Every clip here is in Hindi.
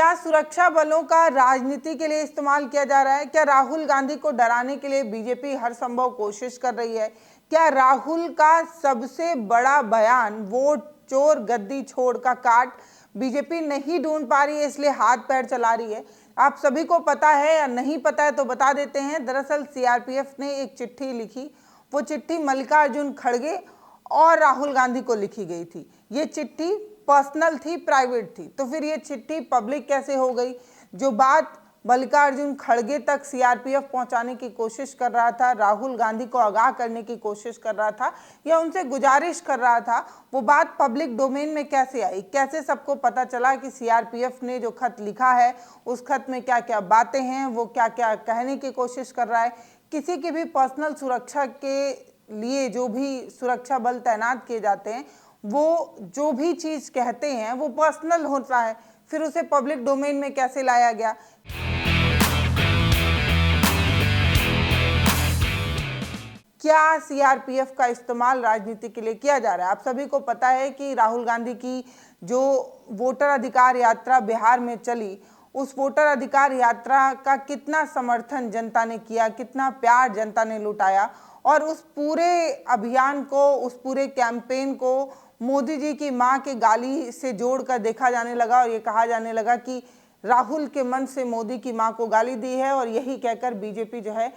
क्या सुरक्षा बलों का राजनीति के लिए इस्तेमाल किया जा रहा है? क्या राहुल गांधी को डराने के लिए बीजेपी हर संभव कोशिश कर रही है? क्या राहुल का सबसे बड़ा बयान वोट चोर गद्दी छोड़ का काट बीजेपी नहीं ढूंढ पा रही है, इसलिए हाथ पैर चला रही है? आप सभी को पता है या नहीं पता है तो बता देते हैं। दरअसल सीआरपीएफ ने एक चिट्ठी लिखी। वो चिट्ठी मल्लिकार्जुन खड़गे और राहुल गांधी को लिखी गई थी। ये चिट्ठी पर्सनल थी, प्राइवेट थी। तो फिर ये चिट्ठी पब्लिक कैसे हो गई? जो बात मल्लिकार्जुन खड़गे तक सीआरपीएफ पहुंचाने की कोशिश कर रहा था, राहुल गांधी को आगाह करने की कोशिश कर रहा था या उनसे गुजारिश कर रहा था, वो बात पब्लिक डोमेन में कैसे आई? कैसे सबको पता चला कि सीआरपीएफ ने जो खत लिखा है उस खत में क्या क्या बातें हैं, वो क्या क्या कहने की कोशिश कर रहा है? किसी की भी पर्सनल सुरक्षा के लिए जो भी सुरक्षा बल तैनात किए जाते हैं, वो जो भी चीज कहते हैं वो पर्सनल होता है, फिर उसे पब्लिक डोमेन में कैसे लाया गया? क्या सीआरपीएफ का इस्तेमाल राजनीति के लिए किया जा रहा है? आप सभी को पता है कि राहुल गांधी की जो वोटर अधिकार यात्रा बिहार में चली, उस वोटर अधिकार यात्रा का कितना समर्थन जनता ने किया, कितना प्यार जनता ने लुटाया, और उस पूरे अभियान को, उस पूरे कैंपेन को मोदी जी की मां के गाली से जोड़कर देखा जाने लगा और ये कहा जाने लगा कि राहुल के मन से मोदी की मां को गाली दी है, और यही कहकर बीजेपी जो है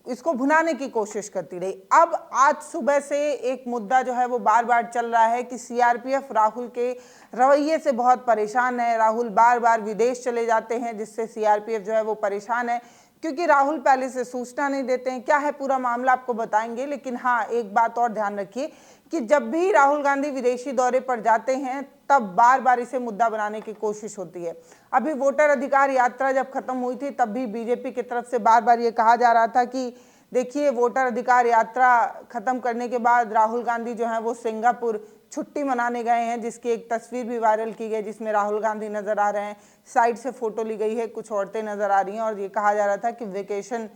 इसको भुनाने की कोशिश करती रही। अब आज सुबह से एक मुद्दा जो है वो बार बार चल रहा है कि सीआरपीएफ राहुल के रवैये से बहुत परेशान है। राहुल बार बार विदेश चले जाते हैं, जिससे सीआरपीएफ जो है वो परेशान है, क्योंकि राहुल पहले से सूचना नहीं देते हैं। क्या है पूरा मामला आपको बताएंगे, लेकिन हाँ, एक बात और ध्यान रखिए कि जब भी राहुल गांधी विदेशी दौरे पर जाते हैं तब बार बार इसे मुद्दा बनाने की कोशिश होती है। अभी वोटर अधिकार यात्रा जब खत्म हुई थी तब भी बीजेपी की तरफ से बार बार ये कहा जा रहा था कि देखिए, वोटर अधिकार यात्रा खत्म करने के बाद राहुल गांधी जो है वो सिंगापुर छुट्टी मनाने गए हैं, जिसकी एक तस्वीर भी वायरल की गई जिसमें राहुल गांधी नजर आ रहे हैं, साइड से फोटो ली गई है, कुछ औरतें नजर आ रही हैं, और ये कहा जा रहा था कि वेकेशन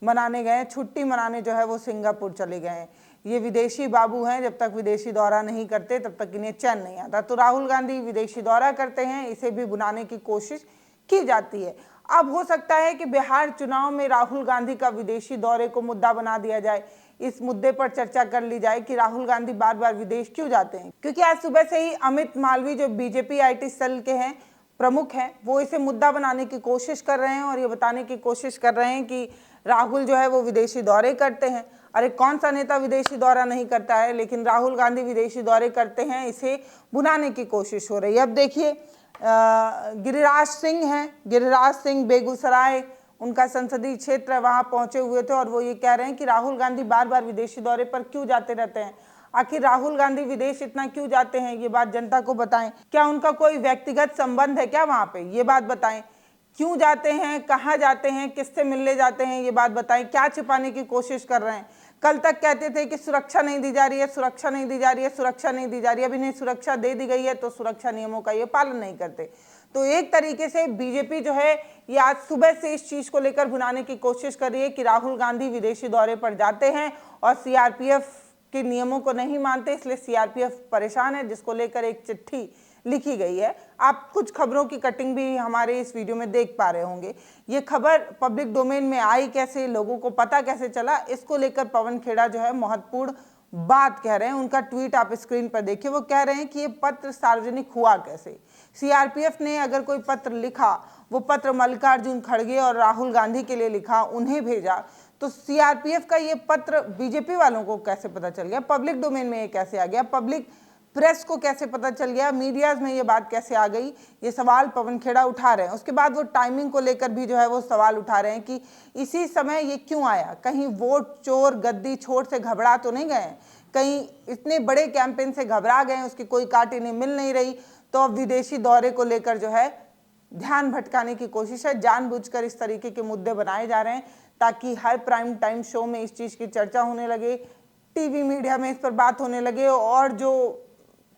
मनाने गए हैं, छुट्टी मनाने जो है वो सिंगापुर चले गए हैं। ये विदेशी बाबू हैं, जब तक विदेशी दौरा नहीं करते तब तक इन्हें चैन नहीं आता। तो राहुल गांधी विदेशी दौरा करते हैं, इसे भी बुलाने की कोशिश की जाती है। अब हो सकता है कि बिहार चुनाव में राहुल गांधी का विदेशी दौरे को मुद्दा बना दिया जाए, इस मुद्दे पर चर्चा कर ली जाए कि राहुल गांधी बार बार विदेश क्यों जाते हैं। क्योंकि आज सुबह से ही अमित मालवीय जो बीजेपी आईटी सेल के हैं, प्रमुख हैं, वो इसे मुद्दा बनाने की कोशिश कर रहे हैं और ये बताने की कोशिश कर रहे हैं कि राहुल जो है वो विदेशी दौरे करते हैं। अरे कौन सा नेता विदेशी दौरा नहीं करता है, लेकिन राहुल गांधी विदेशी दौरे करते हैं, इसे बुलाने की कोशिश हो रही है। अब देखिए, गिरिराज सिंह हैं, गिरिराज सिंह बेगूसराय उनका संसदीय क्षेत्र है, वहां पहुंचे हुए थे और वो ये कह रहे हैं कि राहुल गांधी बार बार विदेशी दौरे पर क्यों जाते रहते हैं। आखिर राहुल गांधी विदेश इतना क्यों जाते हैं, ये बात जनता को बताएं। क्या उनका कोई व्यक्तिगत संबंध है क्या वहां पे, ये बात बताएं। क्यों जाते हैं, कहाँ जाते हैं, किससे मिलने जाते हैं, ये बात बताएं। क्या छिपाने की कोशिश कर रहे हैं? कल तक कहते थे कि सुरक्षा नहीं दी जा रही है, सुरक्षा नहीं दी जा रही है, सुरक्षा नहीं दी जा रही है। अब इन्हें सुरक्षा दे दी गई है तो सुरक्षा नियमों का ये पालन नहीं करते। तो एक तरीके से बीजेपी जो है ये आज सुबह से इस चीज को लेकर भुनाने की कोशिश कर रही है कि राहुल गांधी विदेशी दौरे पर जाते हैं और सीआरपीएफ के नियमों को नहीं मानते, इसलिए सीआरपीएफ परेशान है, जिसको लेकर एक चिट्ठी लिखी गई है। आप कुछ खबरों की कटिंग भी हमारे इस वीडियो में देख पा रहे होंगे। ये खबर पब्लिक डोमेन में आई कैसे, लोगों को पता कैसे चला, इसको लेकर पवन खेड़ा जो है महत्वपूर्ण बात कह रहे हैं। उनका ट्वीट आप स्क्रीन पर देखिए। वो कह रहे हैं कि ये पत्र सार्वजनिक हुआ कैसे। सीआरपीएफ ने अगर कोई पत्र लिखा, वो पत्र मल्लिकार्जुन खड़गे और राहुल गांधी के लिए लिखा, उन्हें भेजा, तो सीआरपीएफ का ये पत्र बीजेपी वालों को कैसे पता चल गया, पब्लिक डोमेन में ये कैसे आ गया, पब्लिक प्रेस को कैसे पता चल गया, मीडियाज में ये बात कैसे आ गई, ये सवाल पवन खेड़ा उठा रहे हैं। उसके बाद वो टाइमिंग को लेकर भी जो है वो सवाल उठा रहे हैं कि इसी समय ये क्यों आया, कहीं वोट चोर गद्दी छोड़ से घबरा तो नहीं गए, कहीं इतने बड़े कैंपेन से घबरा गए, उसकी कोई काट इन्हें मिल नहीं रही, तो अब विदेशी दौरे को लेकर जो है ध्यान भटकाने की कोशिश है। जानबूझकर इस तरीके के मुद्दे बनाए जा रहे हैं ताकि हर प्राइम टाइम शो में इस चीज़ की चर्चा होने लगे, टीवी मीडिया में इस पर बात होने लगे, और जो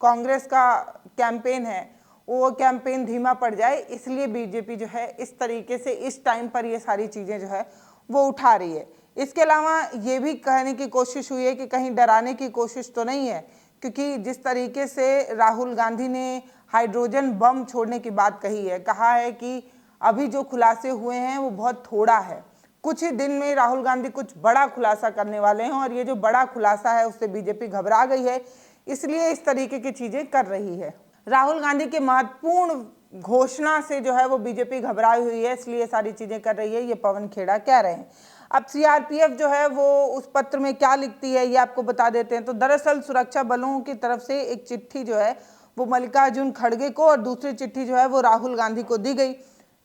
कांग्रेस का कैंपेन है वो कैंपेन धीमा पड़ जाए। इसलिए बीजेपी जो है इस तरीके से इस टाइम पर ये सारी चीज़ें जो है वो उठा रही है। इसके अलावा ये भी कहने की कोशिश हुई है कि कहीं डराने की कोशिश तो नहीं है, क्योंकि जिस तरीके से राहुल गांधी ने हाइड्रोजन बम छोड़ने की बात कही है। कहा है कि अभी जो खुलासे हुए हैं वो बहुत थोड़ा है, कुछ ही दिन में राहुल गांधी कुछ बड़ा खुलासा करने वाले हैं और ये जो बड़ा खुलासा है उससे बीजेपी घबरा गई है, इसलिए इस तरीके की चीजें कर रही है। राहुल गांधी के महत्वपूर्ण घोषणा से जो है वो बीजेपी घबराई हुई है, इसलिए सारी चीजें कर रही है, ये पवन खेड़ा कह रहे हैं। अब सीआरपीएफ जो है वो उस पत्र में क्या लिखती है ये आपको बता देते हैं। तो दरअसल सुरक्षा बलों की तरफ से एक चिट्ठी जो है वो मल्लिकार्जुन खड़गे को और दूसरी चिट्ठी जो है वो राहुल गांधी को दी गई,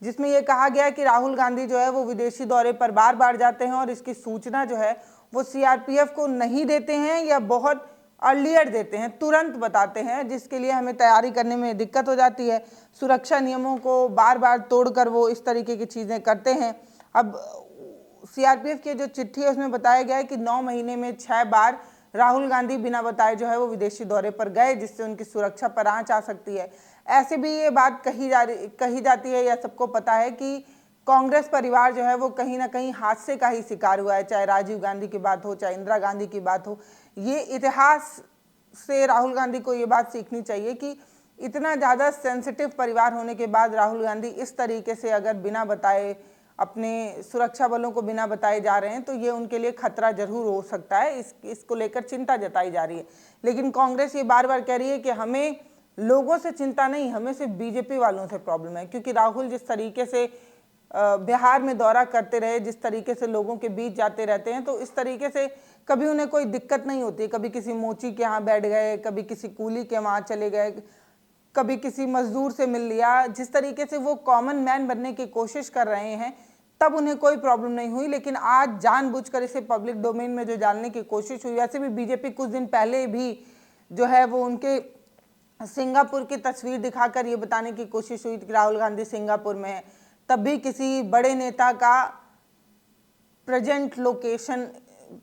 जिसमें यह कहा गया कि राहुल गांधी जो है वो विदेशी दौरे पर बार बार जाते हैं और इसकी सूचना जो है वो सीआरपीएफ को नहीं देते हैं या बहुत अर्लियर देते हैं, तुरंत बताते हैं, जिसके लिए हमें तैयारी करने में दिक्कत हो जाती है। सुरक्षा नियमों को बार बार तोड़कर वो इस तरीके की चीज़ें करते हैं। अब सीआरपीएफ की जो चिट्ठी है उसमें बताया गया है कि 9 महीने में 6 बार राहुल गांधी बिना बताए जो है वो विदेशी दौरे पर गए, जिससे उनकी सुरक्षा पर आंच आ सकती है। ऐसे भी ये बात कही जाती है या सबको पता है कि कांग्रेस परिवार जो है वो कहीं ना कहीं हादसे का ही शिकार हुआ है, चाहे राजीव गांधी की बात हो, चाहे इंदिरा गांधी की बात हो। ये इतिहास से राहुल गांधी को ये बात सीखनी चाहिए कि इतना ज़्यादा सेंसिटिव परिवार होने के बाद राहुल गांधी इस तरीके से अगर बिना बताए अपने सुरक्षा बलों को बिना बताए जा रहे हैं तो ये उनके लिए खतरा जरूर हो सकता है। इसको लेकर चिंता जताई जा रही है, लेकिन कांग्रेस ये बार बार कह रही है कि हमें लोगों से चिंता नहीं, हमें सिर्फ बीजेपी वालों से प्रॉब्लम है, क्योंकि राहुल जिस तरीके से बिहार में दौरा करते रहे, जिस तरीके से लोगों के बीच जाते रहते हैं, तो इस तरीके से कभी उन्हें कोई दिक्कत नहीं होती। कभी किसी मोची के यहाँ बैठ गए, कभी किसी कूली के वहाँ चले गए, कभी किसी मजदूर से मिल लिया, जिस तरीके से वो कॉमन मैन बनने की कोशिश कर रहे हैं तब उन्हें कोई प्रॉब्लम नहीं हुई। लेकिन आज जानबूझकर इसे पब्लिक डोमेन में जो डालने की कोशिश हुई, वैसे भी बीजेपी कुछ दिन पहले भी जो है वो उनके सिंगापुर की तस्वीर दिखाकर ये बताने की कोशिश हुई कि राहुल गांधी सिंगापुर में है, तब भी किसी बड़े नेता का प्रेजेंट लोकेशन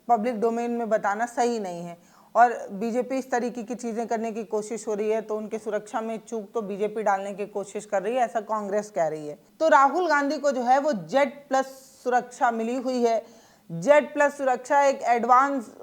पब्लिक डोमेन में बताना सही नहीं है। और बीजेपी इस तरीके की चीज़ें करने की कोशिश हो रही है, तो उनके सुरक्षा में चूक तो बीजेपी डालने की कोशिश कर रही है, ऐसा कांग्रेस कह रही है। तो राहुल गांधी को जो है वो Z+ सुरक्षा मिली हुई है। Z+ सुरक्षा एक एडवांस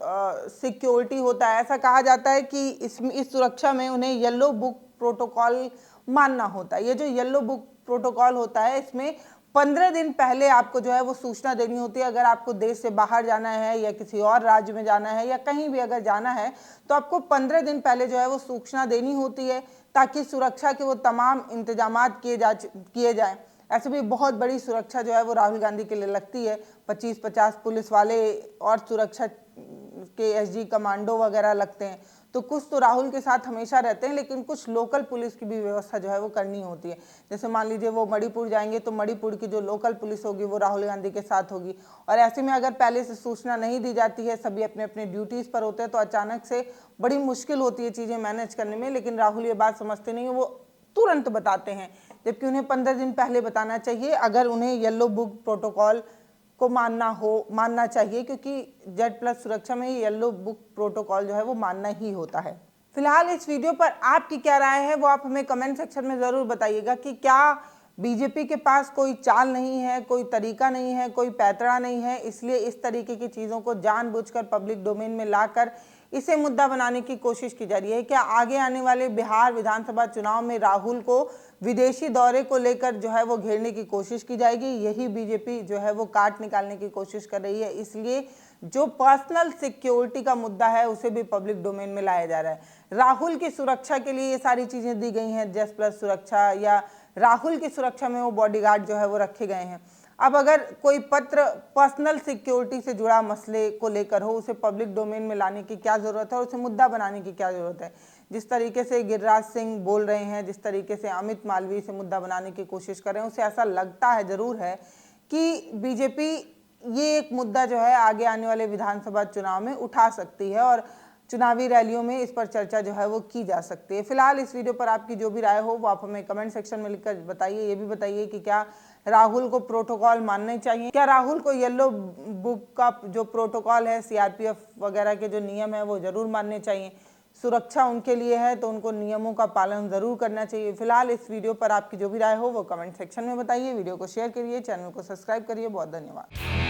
सिक्योरिटी होता है। ऐसा कहा जाता है कि इस सुरक्षा में उन्हें येलो बुक प्रोटोकॉल मानना होता है। ये जो येलो बुक प्रोटोकॉल होता है, इसमें 15 दिन पहले आपको जो है वो सूचना देनी होती है। अगर आपको देश से बाहर जाना है या किसी और राज्य में जाना है या कहीं भी अगर जाना है तो आपको 15 दिन पहले जो है वो सूचना देनी होती है, ताकि सुरक्षा के वो तमाम इंतजामात किए जाएं। ऐसे भी बहुत बड़ी सुरक्षा जो है वो राहुल गांधी के लिए लगती है। 25-50 पुलिस वाले और सुरक्षा के SG कमांडो वगैरह लगते हैं, तो कुछ तो राहुल के साथ हमेशा रहते हैं, लेकिन कुछ लोकल पुलिस की भी व्यवस्था जो है वो करनी होती है। जैसे मान लीजिए वो मणिपुर जाएंगे तो मणिपुर की जो लोकल पुलिस होगी वो राहुल गांधी के साथ होगी। और ऐसे में अगर पहले से सूचना नहीं दी जाती है, सभी अपने अपने ड्यूटीज़ पर होते हैं, तो अचानक से बड़ी मुश्किल होती है चीज़ें मैनेज करने में। लेकिन राहुल ये बात समझते नहीं है, वो तुरंत बताते हैं, जबकि उन्हें 15 दिन पहले बताना चाहिए अगर उन्हें येलो बुक प्रोटोकॉल को मानना चाहिए, क्योंकि Z+ सुरक्षा में येलो बुक प्रोटोकॉल जो है वो मानना ही होता है। फिलहाल इस वीडियो पर आपकी क्या राय है वो आप हमें कमेंट सेक्शन में ज़रूर बताइएगा कि क्या बीजेपी के पास कोई चाल नहीं है, कोई तरीका नहीं है, कोई पैतरा नहीं है, इसलिए इस तरीके की चीज़ों को जानबूझकर पब्लिक डोमेन में लाकर इसे मुद्दा बनाने की कोशिश की जा रही है। क्या आगे आने वाले बिहार विधानसभा चुनाव में राहुल को विदेशी दौरे को लेकर जो है वो घेरने की कोशिश की जाएगी? यही बीजेपी जो है वो काट निकालने की कोशिश कर रही है, इसलिए जो पर्सनल सिक्योरिटी का मुद्दा है उसे भी पब्लिक डोमेन में लाया जा रहा है। राहुल की सुरक्षा के लिए ये सारी चीज़ें दी गई हैं, Z+ सुरक्षा, या राहुल की सुरक्षा में वो बॉडीगार्ड जो है वो रखे गए हैं। अब अगर कोई पत्र पर्सनल सिक्योरिटी से जुड़ा मसले को लेकर हो, उसे पब्लिक डोमेन में लाने की क्या ज़रूरत है और उसे मुद्दा बनाने की क्या ज़रूरत है? जिस तरीके से गिरिराज सिंह बोल रहे हैं, जिस तरीके से अमित मालवीय से मुद्दा बनाने की कोशिश कर रहे हैं, उसे ऐसा लगता है ज़रूर है कि बीजेपी ये एक मुद्दा जो है आगे आने वाले विधानसभा चुनाव में उठा सकती है और चुनावी रैलियों में इस पर चर्चा जो है वो की जा सकती है। फिलहाल इस वीडियो पर आपकी जो भी राय हो वो आप हमें कमेंट सेक्शन में लिखकर बताइए। ये भी बताइए कि क्या राहुल को प्रोटोकॉल मानने चाहिए, क्या राहुल को येलो बुक का जो प्रोटोकॉल है, CRPF वगैरह के जो नियम है वो ज़रूर मानने चाहिए। सुरक्षा उनके लिए है तो उनको नियमों का पालन ज़रूर करना चाहिए। फिलहाल इस वीडियो पर आपकी जो भी राय हो वो कमेंट सेक्शन में बताइए। वीडियो को शेयर करिए, चैनल को सब्सक्राइब करिए। बहुत धन्यवाद।